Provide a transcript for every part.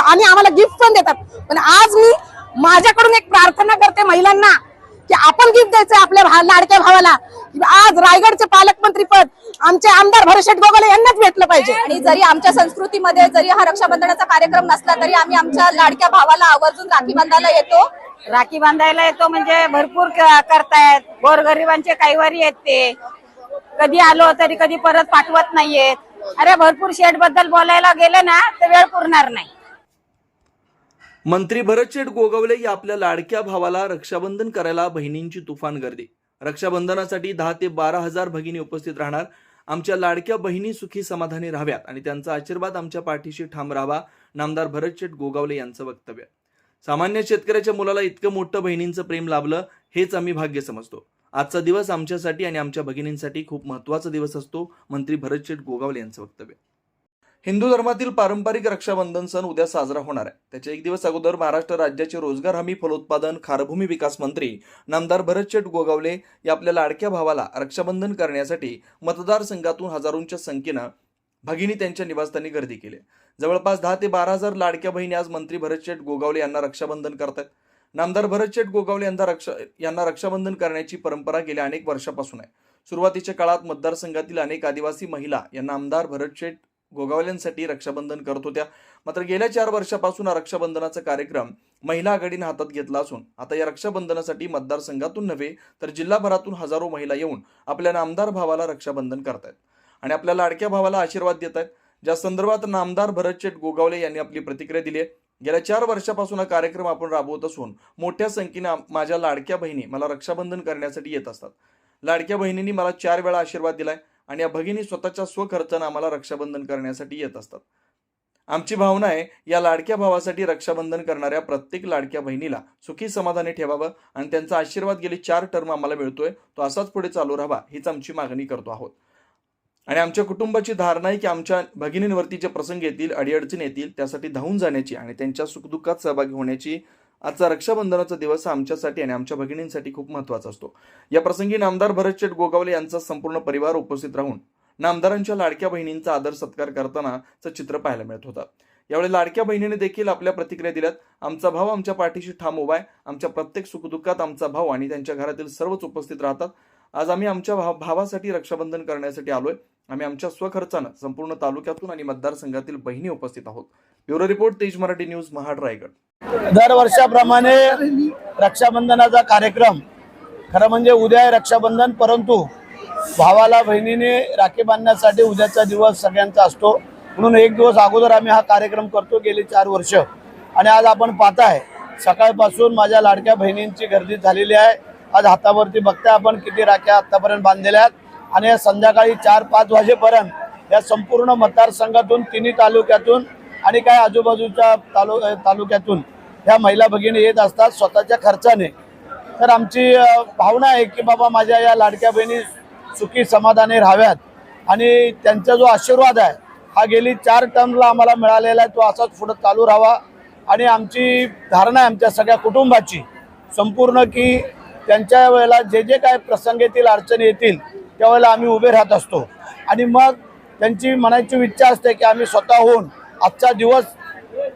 आणि आम्हाला गिफ्ट पण देतात। पण आज मी माझ्याकडून एक प्रार्थना करते महिलांना की आपण गिफ्ट द्यायचं आपल्या लाडक्या भावाला। आज रायगडचे पालकमंत्री पद आमचे आमदार भरतशेठ गोगावले यांनाच भेटलं पाहिजे। आणि जरी आमच्या संस्कृतीमध्ये जरी हा रक्षाबंधनाचा कार्यक्रम नसला तरी आम्ही आमच्या लाडक्या भावाला आवर्जून राखी बांधायला येतो। राखी बांधायला येतो म्हणजे भरपूर करतायत, गोरगरिबांचे काहीवारी आहेत ते, कधी आलो तरी कधी परत पाठवत नाहीयेत। अरे भरपूर शेड बद्दल बोलायला गेलं ना तर वेळ पुरणार नाही। मंत्री भरतशेठ गोगावले या आपल्या लाडक्या भावाला रक्षाबंधन करायला बहिणींची तुफान गर्दी। रक्षाबंधनासाठी 10 ते 12 हजार भगिनी उपस्थित राहणार। आमच्या लाडक्या बहिणी सुखी समाधानी राहाव्यात आणि त्यांचा आशीर्वाद आमच्या पाठीशी ठाम राहावा, नामदार भरतशेठ गोगावले यांचं वक्तव्य। सामान्य शेतकऱ्याच्या मुलाला इतकं मोठं बहिणींचं प्रेम लाभलं हेच आम्ही भाग्य समजतो। आजचा दिवस आमच्यासाठी आणि आमच्या भगिनींसाठी खूप महत्त्वाचा दिवस असतो, मंत्री भरतशेठ गोगावले यांचं वक्तव्य। हिंदू धर्मातील पारंपरिक रक्षाबंधन सण उद्या साजरा होणार आहे। त्याच्या एक दिवस अगोदर महाराष्ट्र राज्याचे रोजगार हमी फलोत्पादन खारभूमी विकास मंत्री नामदार भरतशेठ गोगावले या आपल्या लाडक्या भावाला रक्षाबंधन करण्यासाठी मतदारसंघातून हजारोंच्या संख्येनं भगिनी त्यांच्या निवासस्थानी गर्दी केली। जवळपास 10 ते 12 हजार लाडक्या बहिणी आज मंत्री भरतशेठ गोगावले यांना रक्षाबंधन करतात। नामदार भरतशेठ गोगावले यांना रक्षाबंधन करण्याची परंपरा गेल्या अनेक वर्षापासून आहे। सुरुवातीच्या काळात मतदारसंघातील अनेक आदिवासी महिला यांना आमदार भरतशेठ गोगावलेंसाठी रक्षाबंधन करत होत्या। मात्र गेल्या 4 वर्षापासून रक्षाबंधनाचा कार्यक्रम महिला आघाडीने हातात घेतला असून आता या रक्षाबंधनासाठी मतदारसंघातून नव्हे तर जिल्हाभरातून हजारो महिला येऊन आपल्या नामदार भावाला रक्षाबंधन करतायत आणि आपल्या लाडक्या भावाला आशीर्वाद देत आहेत। ज्या संदर्भात नामदार भरतशेठ गोगावले यांनी आपली प्रतिक्रिया दिली आहे। गेल्या 4 वर्षापासून हा कार्यक्रम आपण राबवत असून मोठ्या संख्येने माझ्या लाडक्या बहिणी मला रक्षाबंधन करण्यासाठी येत असतात। लाडक्या बहिणींनी मला 4 वेळा आशीर्वाद दिलाय आणि या भगिनी स्वतःच्या स्वखर्चाने आम्हाला रक्षाबंधन करण्यासाठी येत असतात। आमची भावना आहे या लाडक्या भावासाठी रक्षाबंधन करणाऱ्या प्रत्येक लाडक्या बहिणीला सुखी समाधानी ठेवावं आणि त्यांचा आशीर्वाद गेली 4 टर्म आम्हाला मिळतोय तो असाच पुढे चालू राहावा हीच आमची मागणी करतो आहोत। आणि आमच्या कुटुंबाची धारणा आहे की आमच्या भगिनींवरती जे प्रसंग येतील अडीअडचणी येतील त्यासाठी धावून जाण्याची आणि त्यांच्या सुखदुःखात सहभागी होण्याची आजचा रक्षाबंधनाचा दिवस आमच्यासाठी आणि आमच्या भगिनींसाठी खूप महत्त्वाचा असतो। या प्रसंगी नामदार भरतशेठ गोगावले यांचा संपूर्ण परिवार उपस्थित राहून नामदारांच्या लाडक्या बहिणींचा आदर सत्कार करतानाचं चित्र पाहायला मिळत होतं। यावेळी लाडक्या बहिणीने देखील आपल्या प्रतिक्रिया दिल्यात। आमचा भाव आमच्या पाठीशी ठाम उभा आहे, आमच्या प्रत्येक सुखदुःखात आमचा भाव आणि त्यांच्या घरातील सर्वच उपस्थित राहतात। आज आम्ही आमच्या भावासाठी रक्षाबंधन करण्यासाठी आलोय। आम्ही आमच्या स्वखर्चानं संपूर्ण तालुक्यातून आणि मतदारसंघातील बहिणी उपस्थित आहोत। ब्युरो रिपोर्ट तेज मराठी न्यूज महाड रायगड। दरवर्षाप्रमाणे रक्षाबंधनाचा कार्यक्रम खरं म्हणजे उद्या आहे रक्षाबंधन, परंतु भावाला बहिणीने राखी बांधण्यासाठी उद्याचा दिवस सगळ्यांचा असतो म्हणून एक दिवस अगोदर आम्ही हा कार्यक्रम करतो गेली 4 वर्ष। आणि आज आपण पाहताय सकाळपासून माझ्या लाडक्या बहिणींची गर्दी झालेली आहे। आज हातावरती बघताय आपण किती राख्या आतापर्यंत बांधलेल्या आहेत आणि संध्याकाळी 4-5 वाजेपर्यंत या संपूर्ण मतदारसंघातून 3 तालुक्यातून आणि काही आजूबाजूच्या तालुक्यातून ह्या महिला भगिनी येत असतात स्वतःच्या खर्चाने। तर आमची भावना आहे की बाबा माझ्या या लाडक्या बहिणी सुखी समाधानी राहाव्यात आणि त्यांचा जो आशीर्वाद आहे हा गेली 4 टर्मला आम्हाला मिळालेला आहे तो असाच पुढे चालू राहावा। आणि आमची धारणा आहे आमच्या सगळ्या कुटुंबाची संपूर्ण की त्यांच्या वेळेला जे जे काय प्रसंग येतील अडचणी येतील त्यावेळेला आम्ही उभे राहत असतो आणि मग त्यांची म्हणायची इच्छा असते की आम्ही स्वतःहून आजचा दिवस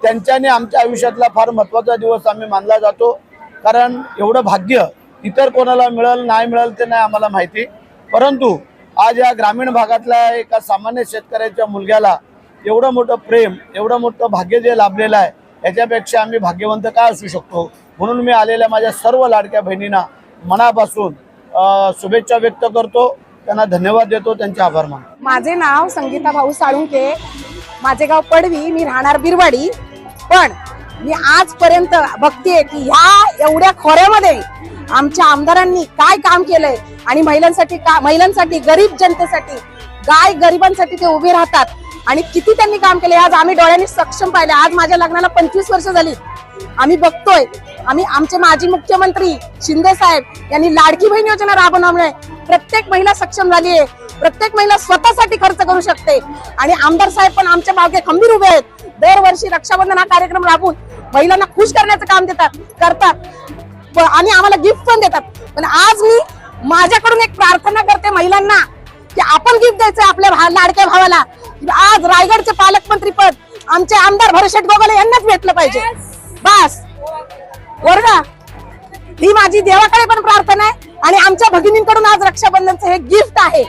त्यांच्याने आमच्या आयुष्यातला फार महत्त्वाचा दिवस आम्ही मानला जातो। कारण एवढं भाग्य इतर कोणाला मिळेल नाही मिळेल ते नाही आम्हाला माहिती, परंतु आज या ग्रामीण भागातल्या एका सामान्य शेतकऱ्याच्या मुलग्याला एवढं मोठं प्रेम एवढं मोठं भाग्य जे लाभलेलं आहे याच्यापेक्षा आम्ही भाग्यवंत काय असू शकतो। म्हणून मी आलेल्या माझ्या सर्व लाडक्या बहिणींना मनापासून शुभेच्छा व्यक्त करतो, त्यांना धन्यवाद देतो, त्यांचे आभार मानतो। माझे नाव संगीता भाऊ साळुंके, माझे गाव पडवी, मी राहणार बिरवाडी। पण मी आजपर्यंत बघते की ह्या एवढ्या खोऱ्यामध्ये आमच्या आमदारांनी काय काम केलंय आणि महिलांसाठी गरीब जनतेसाठी गरिबांसाठी ते उभे राहतात आणि किती त्यांनी काम केले आज आम्ही डोळ्यांनी सक्षम पाहिले। आज माझ्या लग्नाला 25 वर्ष झाली, आम्ही बघतोय। आमचे माजी मुख्यमंत्री शिंदे साहेब यांनी लाडकी बहीण योजना राबवण्यामुळे प्रत्येक महिला सक्षम झाली आहे, प्रत्येक महिला स्वतःसाठी खर्च करू शकते आणि आमदार साहेब पण आमच्या मागे खंबीर उभे आहेत। दरवर्षी रक्षाबंधन हा कार्यक्रम राबवून महिलांना खुश करण्याचं काम करतात आणि आम्हाला गिफ्ट पण देतात। पण आज मी माझ्याकडून एक प्रार्थना करते महिलांना की आपण गिफ्ट द्यायचं आपल्या लाडक्या भावाला। आज रायगडचे पालकमंत्री पद आमचे आमदार भरतशेठ गोगावले यांनाच भेटलं पाहिजे. बस वर्गा ही माझी देवाकडे पण प्रार्थना आहे आणि आमच्या भगिनींकडून आज रक्षाबंधनचं हे गिफ्ट आहे.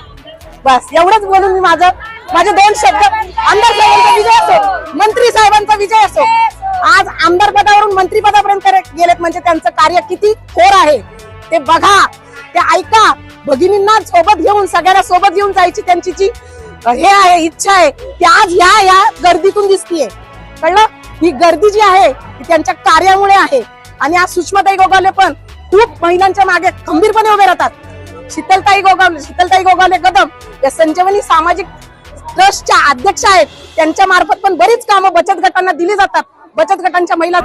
बस एवढंच बोलून मी माझे 2 शब्द. आमदार साहेबांचा विजय असो, मंत्री साहेबांचा विजय असो. आज आमदार पदावरून मंत्री पदापर्यंत गेलेत म्हणजे त्यांचं कार्य किती थोर आहे ते बघा, ते ऐका. भगिनींना सोबत घेऊन, सगळ्यांना सोबत घेऊन जायची त्यांची जी हे आहे, इच्छा आहे, ती आज या गर्दीतून दिसतीये. कळलं? ही गर्दी जी आहे ती त्यांच्या कार्यामुळे आहे. आणि आज सुषमाताई गोगावले पण खूप महिलांच्या मागे खंबीरपणे उभे राहतात. शीतलताई गोगावले कदम या संजीवनी सामाजिक ट्रस्टच्या अध्यक्ष आहेत. त्यांच्या मार्फत पण बरीच कामं बचत गटांना दिली जातात. बचत गटांच्या महिला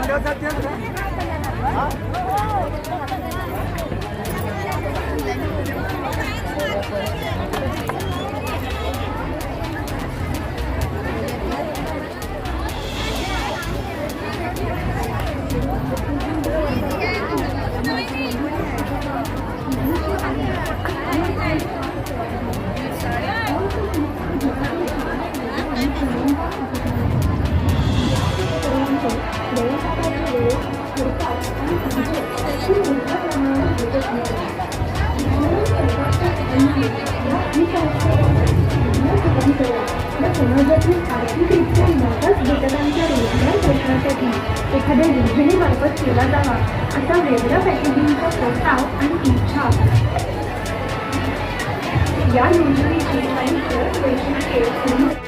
समाजातील आर्थिकरित्या मागास घटकांच्या रोजगार पोषणासाठी एखाद्या योजनेमार्फत केला जावा असा वेगळ्या पॅकेजिंगचा प्रस्ताव आणि इच्छा. या योजनेची